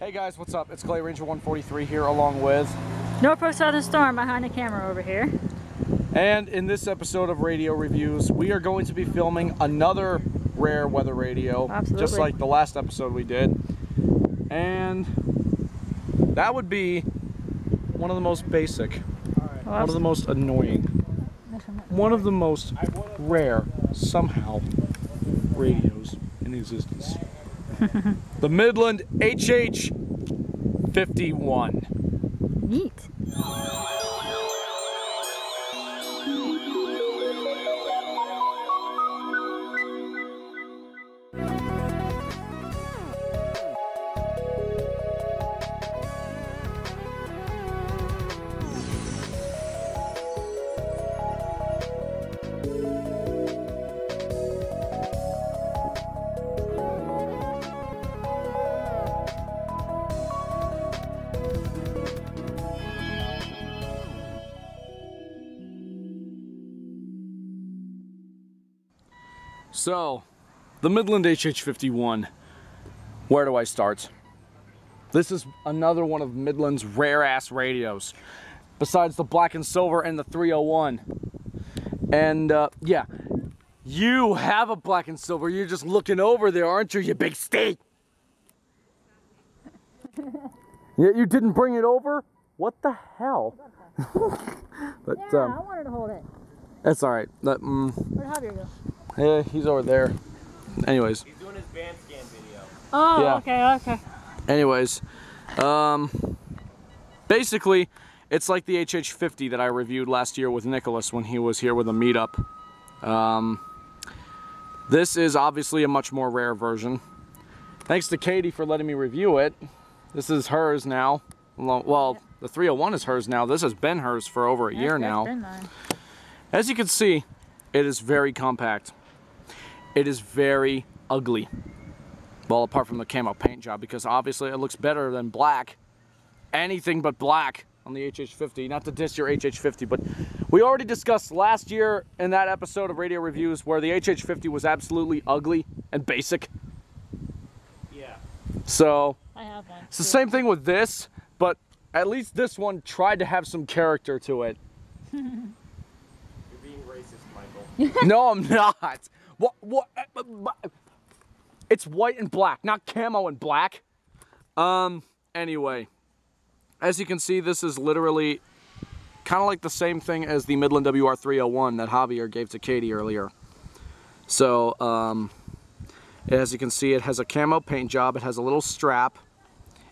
Hey guys, what's up? It's Clay Ranger 143 here along with Norfolk Southern Storm behind the camera over here. And in this episode of Radio Reviews, we are going to be filming another rare weather radio. Absolutely. Just like the last episode we did. And that would be one of the most basic, one of the most annoying, one of the most rare, somehow, radios in existence. The Midland HH51. Neat. So, the Midland HH51, where do I start? This is another one of Midland's rare-ass radios, besides the black and silver and the 301. And, yeah, you have a black and silver. You're just looking over there, aren't you, you big steak? Yeah, you didn't bring it over? What the hell? But, yeah, I wanted to hold it. That's alright. Where'd Javier go? Yeah, he's over there. Anyways. He's doing his band scan video. Oh, yeah. okay. Anyways, basically, it's like the HH50 that I reviewed last year with Nicholas when he was here with a meetup. This is obviously a much more rare version. Thanks to Katie for letting me review it. This is hers now. Well, the 301 is hers now. This has been hers for over a year now. Been mine. As you can see, it is very compact. It is very ugly. Well, apart from the camo paint job, because obviously it looks better than black. Anything but black on the HH50. Not to diss your HH50, but we already discussed last year in that episode of Radio Reviews where the HH50 was absolutely ugly and basic. Yeah. So, I have one. it's the same thing with this, but at least this one tried to have some character to it. You're being racist, Michael. No, I'm not. What? It's white and black, not camo and black. Anyway, as you can see, this is literally kind of like the same thing as the Midland WR301 that Javier gave to Katie earlier. So, as you can see, it has a camo paint job. It has a little strap.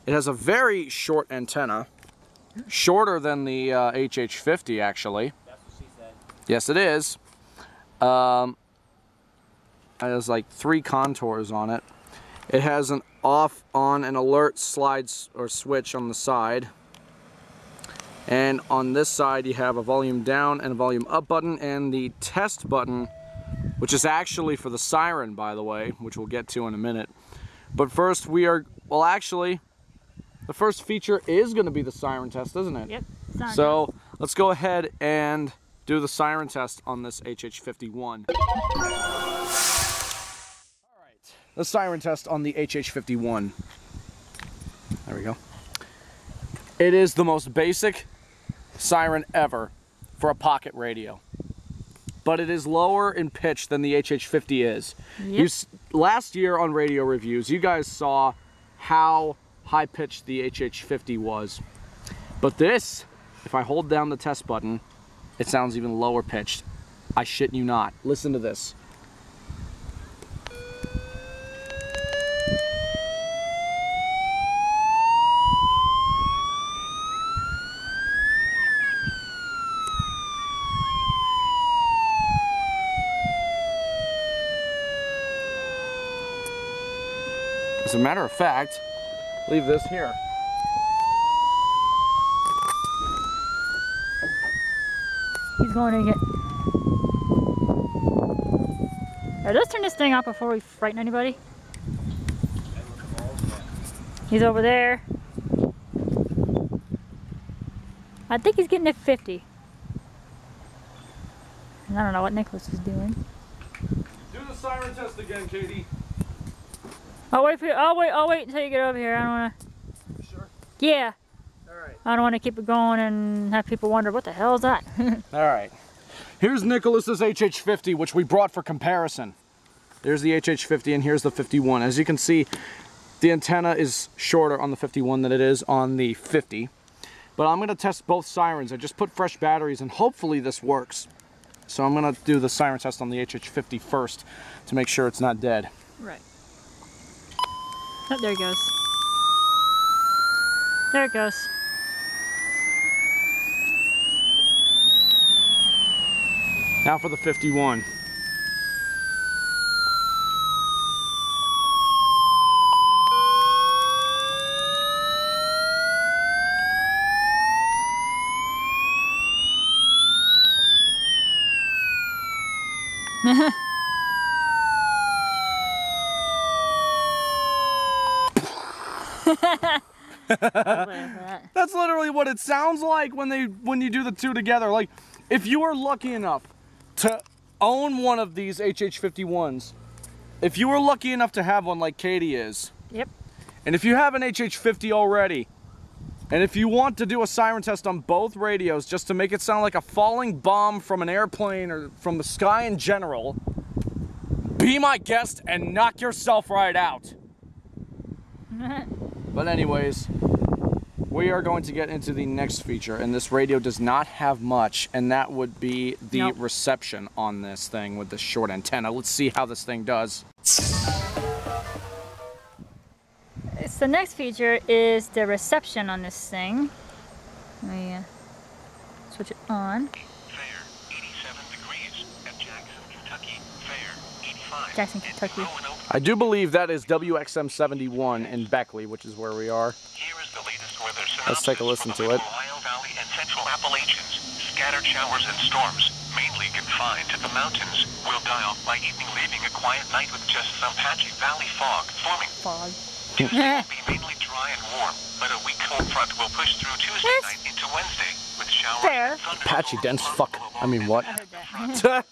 It has a very short antenna, shorter than the HH50 actually. That's what she said. Yes, it is. It has like 3 contours on it. It has an off, on, and alert slides or switch on the side. And on this side you have a volume down and a volume up button, and the test button, which is actually for the Siren, by the way, which we'll get to in a minute. But first we are, well actually, the first feature is going to be the Siren test, isn't it? Yep. So let's go ahead and do the Siren test on this HH51. Alright, the Siren test on the HH51. There we go. It is the most basic siren ever for a pocket radio. But it is lower in pitch than the HH50 is. Yep. Last year on Radio Reviews, you guys saw how high-pitched the HH50 was. But this, if I hold down the test button, it sounds even lower pitched. I shit you not. Listen to this. As a matter of fact, leave this here. He's going to get... Alright, let's turn this thing off before we frighten anybody. He's over there. I think he's getting at 50. And I don't know what Nicholas is doing. Do the siren test again, Katie. I'll wait until you get over here. I don't wanna. Yeah. Alright. I don't want to keep it going and have people wonder, what the hell is that? Alright. Here's Nicholas's HH50, which we brought for comparison. There's the HH50 and here's the 51. As you can see, the antenna is shorter on the 51 than it is on the 50. But I'm going to test both sirens. I just put fresh batteries and hopefully this works. So I'm going to do the siren test on the HH50 first to make sure it's not dead. Right. Oh, there it goes. There it goes. Now for the 51. That's literally what it sounds like when you do the two together. Like, if you are lucky enough to own one of these HH51s, if you are lucky enough to have one like Katie is, Yep. and if you have an HH50 already, and if you want to do a siren test on both radios just to make it sound like a falling bomb from an airplane or from the sky in general, be my guest and knock yourself right out. But anyways, we are going to get into the next feature, and this radio does not have much, and that would be the reception on this thing with the short antenna. Let's see how this thing does. The next feature is the reception on this thing. Let me switch it on. Fair, 87 degrees at Jackson, Kentucky. Fair, 85. Jackson, Kentucky. I do believe that is WXM71 in Beckley, which is where we are. Here is the latest weather synopsis. Let's take a listen for the to it. Ohio Valley and Central Appalachians. Scattered showers and storms, mainly confined to the mountains, will die off by evening, leaving a quiet night with just some patchy valley fog forming. Fog. Tuesday will be mainly dry and warm, but a weak cold front will push through Tuesday night into Wednesday with showers Fair. and thunderstorms. Patchy dense fuck. I mean, what? I heard A that.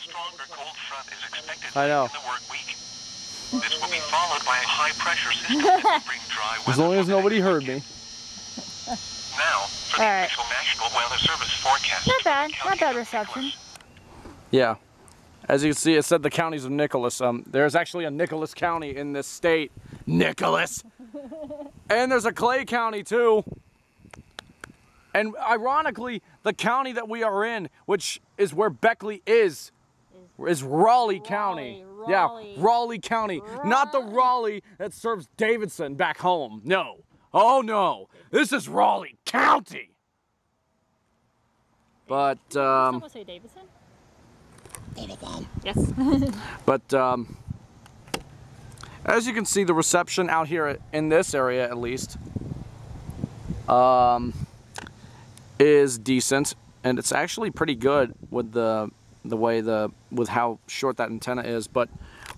stronger cold front is expected I know. in the work week. This will be followed by a high pressure system that will bring dry weather. As long as for the nobody next heard weekend. me. Now, for the Alright. official National Weather Service forecast. Not for the bad. Not county bad of reception. Nicholas. Yeah. As you can see, it said the counties of Nicholas. There's actually a Nicholas County in this state. Nicholas! And there's a Clay County too. And ironically, the county that we are in, which is where Beckley is Raleigh County. Yeah, Raleigh County. Not the Raleigh that serves Davidson back home. No. Oh no. This is Raleigh County. But, Someone say Davidson? Davidson. Yes. But as you can see, the reception out here in this area, at least, is decent, and it's actually pretty good with with how short that antenna is. But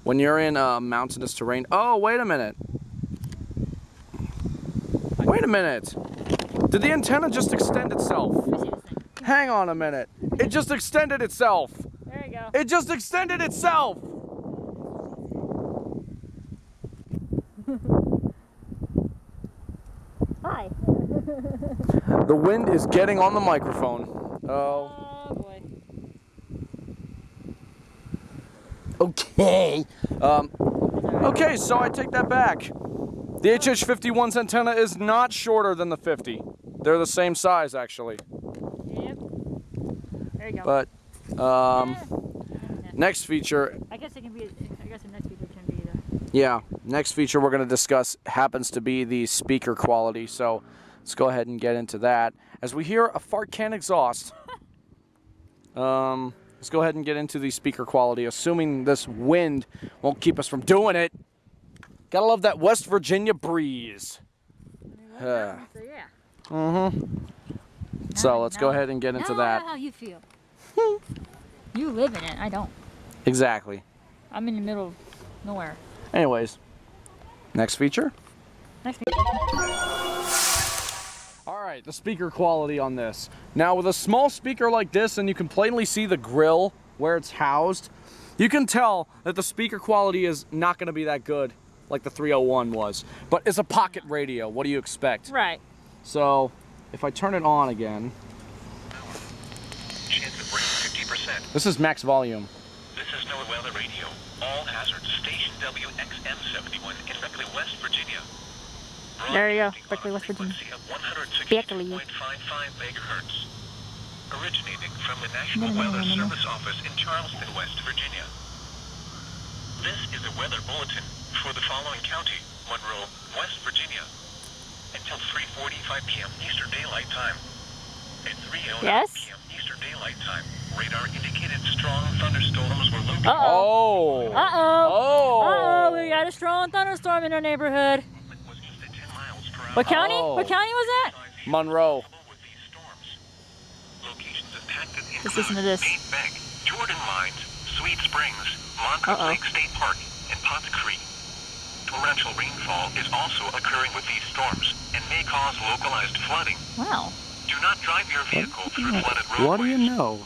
when you're in mountainous terrain, oh wait a minute, did the antenna just extend itself? Let me see this thing. Hang on a minute, it just extended itself. There you go. It just extended itself. Hi. The wind is getting on the microphone. Oh. Oh boy. Okay. Okay, so I take that back. The HH51's antenna is not shorter than the 50. They're the same size, actually. Yep. There you go. But next feature. I guess it can be. I guess the next feature can be the. Yeah, next feature we're going to discuss happens to be the speaker quality. So let's go ahead and get into that. As we hear a fart can exhaust. Let's go ahead and get into the speaker quality, assuming this wind won't keep us from doing it. Gotta love that West Virginia breeze. So yeah. So let's go ahead and get into Now that. I know how you feel. You live in it. I don't. Exactly. I'm in the middle of nowhere. Anyways, next feature. Next feature. Alright, the speaker quality on this. Now with a small speaker like this, and you can plainly see the grill where it's housed, you can tell that the speaker quality is not going to be that good. like the 301 was. But it's a pocket radio. What do you expect? Right. So, if I turn it on again, Chance of rain 50%. this is max volume. This is NOAA Weather Radio. All hazards. Station WXM71 in Beckley, West Virginia. There you go, Broadcasting Beckley, on a West Virginia. frequency of Beckley. 162.55 megahertz. Originating from the National Weather Service Office in Charleston, West Virginia. This is a weather bulletin for the following county, Monroe, West Virginia. Until 3:45 p.m. Eastern Daylight Time. At 3:09 Yes? p.m. Eastern Daylight Time, radar indicated strong thunderstorms were located. Oh! Uh-oh, we got a strong thunderstorm in our neighborhood. Was just at 10 miles per hour. What county? Oh. What county was that? Monroe. With these storms. Locations impacted Let's listen to this. Main Beck, Jordan Mines, Sweet Springs, Moncrief Lake State Park, and Potts Creek. Torrential rainfall is also occurring with these storms and may cause localized flooding. Wow. Do not drive your vehicle through flooded roadways. What do you know?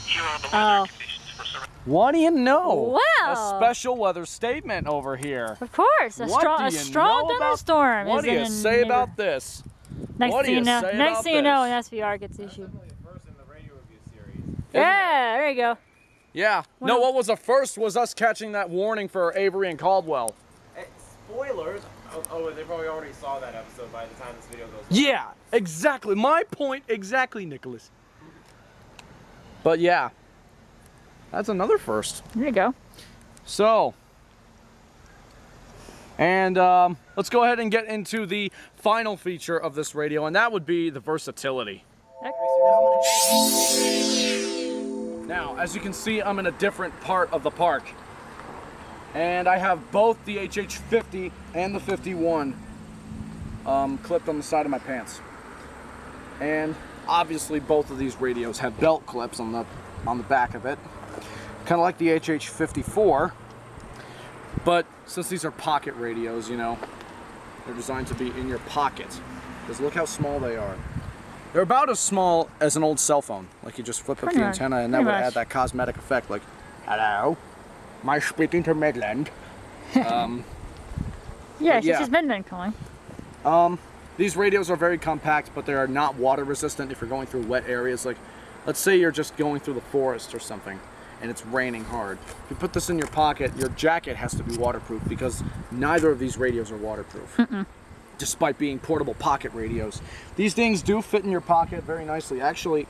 Here are the weather conditions for surrounding. What do you know? Wow. A special weather statement over here. Of course, a What strong, do a you strong know about- thunderstorm. What is do you in say about this? Next what do thing you know, say next about thing you know, this? an SVR gets issued. The first in the radio review series. Yeah, there you go. Yeah. No, what was the first was us catching that warning for Avery and Caldwell. Hey, spoilers. Oh, they probably already saw that episode by the time this video goes. Yeah, exactly. My point exactly, Nicholas. But yeah, that's another first. There you go. So, and let's go ahead and get into the final feature of this radio, and that would be the versatility. Now, as you can see, I'm in a different part of the park. And I have both the HH50 and the 51 clipped on the side of my pants. And obviously both of these radios have belt clips on the back of it. Kind of like the HH54. But since these are pocket radios, you know, they're designed to be in your pocket. Because look how small they are. They're about as small as an old cell phone. Like you just flip up the antenna and that would add that cosmetic effect like, hello, am I speaking to Midland? Yeah, she's just Midland calling. These radios are very compact, but they are not water resistant if you're going through wet areas. Like, let's say you're just going through the forest or something and it's raining hard. If you put this in your pocket, your jacket has to be waterproof because neither of these radios are waterproof. Despite being portable pocket radios. These things do fit in your pocket very nicely. Actually,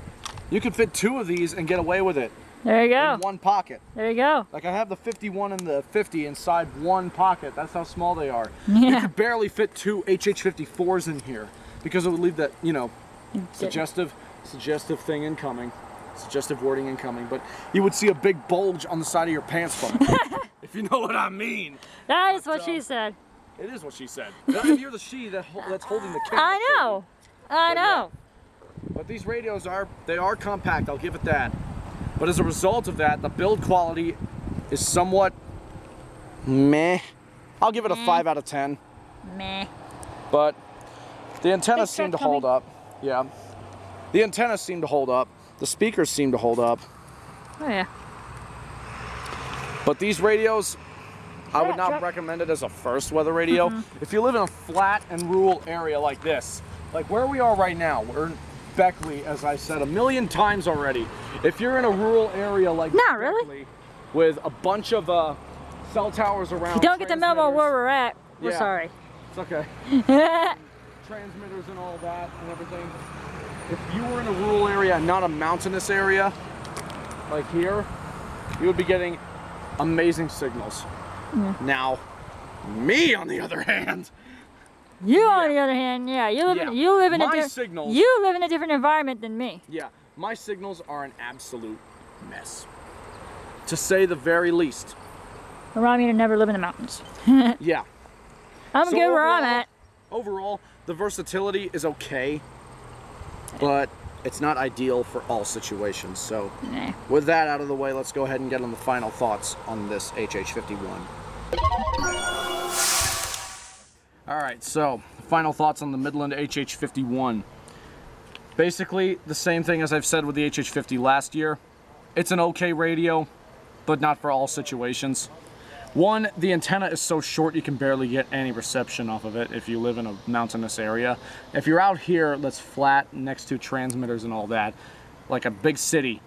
you could fit two of these and get away with it. There you go. In one pocket. There you go. Like I have the 51 and the 50 inside one pocket. That's how small they are. Yeah. You could barely fit two HH54s in here because it would leave that, you know, suggestive thing incoming. Suggestive wording incoming. But you would see a big bulge on the side of your pants from it. If you know what I mean. That is what she said. It is what she said. And you're the she that's holding the camera. I know. I know. But these radios are compact, I'll give it that. But as a result of that, the build quality is somewhat meh. I'll give it a 5 out of 10. Meh. But the antennas Big seem to truck hold up. Yeah. The antennas seem to hold up. The speakers seem to hold up. Oh yeah. But these radios, I would not recommend it as a first weather radio. If you live in a flat and rural area like this, like where we are right now, we're in Beckley, as I said a million times already. If you're in a rural area like Beckley, with a bunch of cell towers around, If you don't get the memo where we're at, we're Yeah. sorry. It's okay. Transmitters and all that and everything. If you were in a rural area, not a mountainous area, like here, you would be getting amazing signals. Now, me on the other hand, on the other hand, yeah, you live in a different environment than me. Yeah, my signals are an absolute mess, to say the very least. Remind me to never live in the mountains. Yeah. I'm good where I'm at. Overall, the versatility is okay, but it's not ideal for all situations. So, with that out of the way, let's go ahead and get on the final thoughts on this HH51. Alright, so, final thoughts on the Midland HH51. Basically, the same thing as I've said with the HH50 last year. It's an okay radio, but not for all situations. One, the antenna is so short you can barely get any reception off of it if you live in a mountainous area. If you're out here that's flat next to transmitters and all that, like a big city,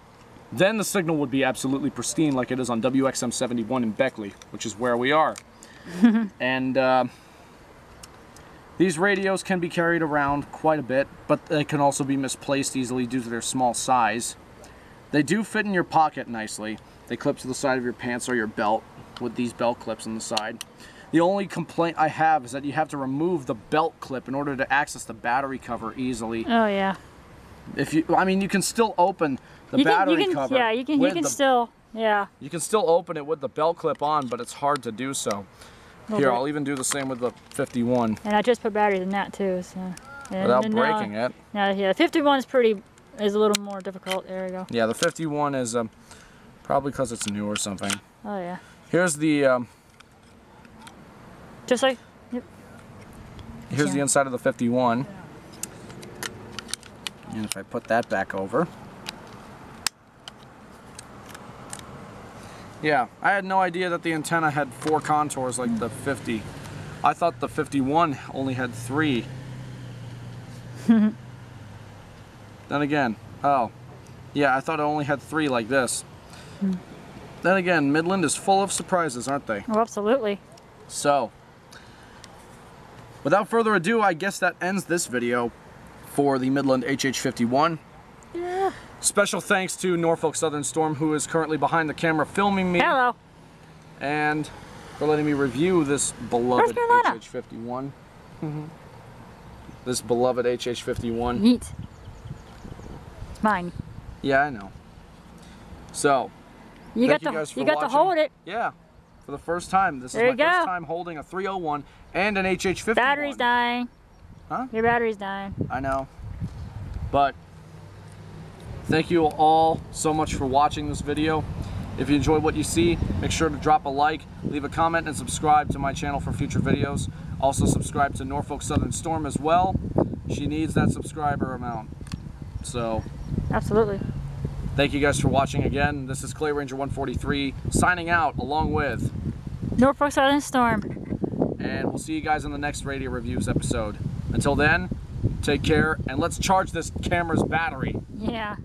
then the signal would be absolutely pristine like it is on WXM71 in Beckley, which is where we are. And these radios can be carried around quite a bit, but they can also be misplaced easily due to their small size. They do fit in your pocket nicely. They clip to the side of your pants or your belt with these belt clips on the side. The only complaint I have is that you have to remove the belt clip in order to access the battery cover easily. Oh yeah. If you, I mean, you can still open the battery cover. Yeah, you can still, yeah. You can still open it with the belt clip on, but it's hard to do so. Here, I'll even do the same with the 51. And I just put batteries in that too, so. Without breaking it. Yeah, the 51 is a little more difficult. There we go. Yeah, the 51 is probably because it's new or something. Oh yeah. Here's the just like. Yep. Here's the inside of the 51. And if I put that back over. Yeah, I had no idea that the antenna had 4 contours like the 50. I thought the 51 only had 3. Then again, oh, yeah, I thought it only had 3 like this. Then again, Midland is full of surprises, aren't they? Oh, absolutely. So, without further ado, I guess that ends this video for the Midland HH51. Yeah. Special thanks to Norfolk Southern Storm, who is currently behind the camera filming me. Hello. And for letting me review this beloved HH51. This beloved HH51. Neat. It's mine. Yeah, I know. So, you got to hold it. Yeah, for the first time. This is my first time holding a 301 and an HH51. Battery's dying. Huh? Your battery's dying. I know. But thank you all so much for watching this video. If you enjoyed what you see, make sure to drop a like, leave a comment, and subscribe to my channel for future videos. Also subscribe to Norfolk Southern Storm as well. She needs that subscriber amount. So, absolutely. Thank you guys for watching again. This is Clay Ranger 143 signing out along with Norfolk Southern Storm. And we'll see you guys in the next radio reviews episode. Until then, take care and let's charge this camera's battery. Yeah.